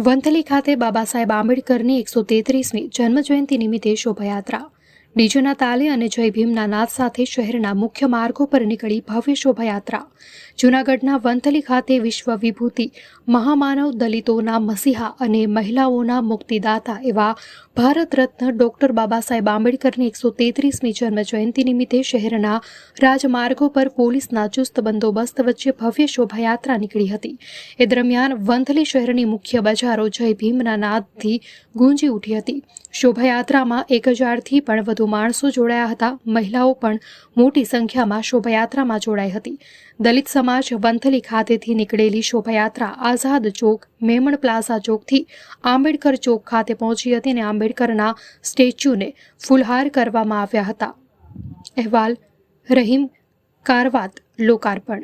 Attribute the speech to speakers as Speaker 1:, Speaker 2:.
Speaker 1: વંથલી ખાતે બાબા સાહેબ આંબેડકરની 133મી જન્મજયંતિ નિમિત્તે શોભાયાત્રા ડીજેના તાલે અને જય ભીમના નાદ સાથે શહેરના મુખ્ય માર્ગો પર નીકળી ભવ્ય શોભાયાત્રા જૂનાગઢના વંથલી ખાતે વિશ્વ વિભૂતિ મહામાનવ દલિતોના મસીહા અને મહિલાઓના મુક્તિદાતા એવા ભારત રત્ન ડોક્ટર બાબા સાહેબ આંબેડકરની 133મી જન્મજયંતિ નિમિત્તે શહેરના રાજમાર્ગો પર પોલીસના ચુસ્ત બંદોબસ્ત વચ્ચે ભવ્ય શોભાયાત્રા નીકળી હતી। એ દરમિયાન વંથલી શહેરની મુખ્ય બજારો જય ભીમના નાદથી ગુંજી ઉઠી હતી। શોભાયાત્રામાં 1000થી પણ વધુ માણસો જોડાયા હતા। મહિલાઓ પણ મોટી સંખ્યામાં શોભાયાત્રામાં જોડાઈ હતી। દલિત સમાજ વંથલી ખાતેથી નીકળેલી શોભાયાત્રા આઝાદ ચોક મેમણ પ્લાઝા ચોકથી આંબેડકર ચોક ખાતે પહોંચી હતી અને આંબેડકરના સ્ટેચ્યુને ફૂલહાર કરવામાં આવ્યા હતા। અહેવાલ રહીમ કારવાત, લોકાર્પણ।